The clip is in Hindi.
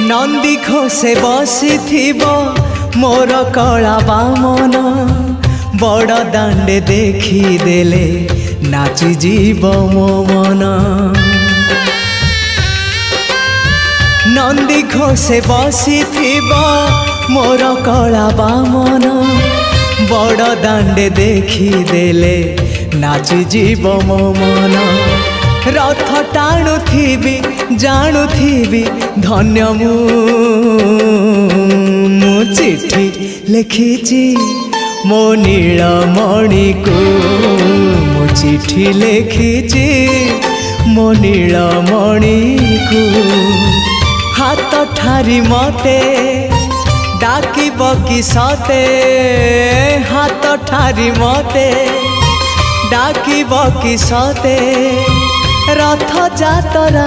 नंदी घोषे बसी मोर कला बामन बड़ दांडे देखी देले नाची जीव मो मन। नंदी घोषे बसी मोर कला बामन बड़ दांडे देखी देले नाची जीव मो मन। रथ टाणुथिबी जाणुथिबी धन्य मु चिट्ठी लिखिची मो नीलमणि को मु चिट्ठी लिखिची मो नीलमणि को। हाथ ठारी मते डाकिब कि सते हाथ ठारी मते डाकिब कि सते रथ जातरा।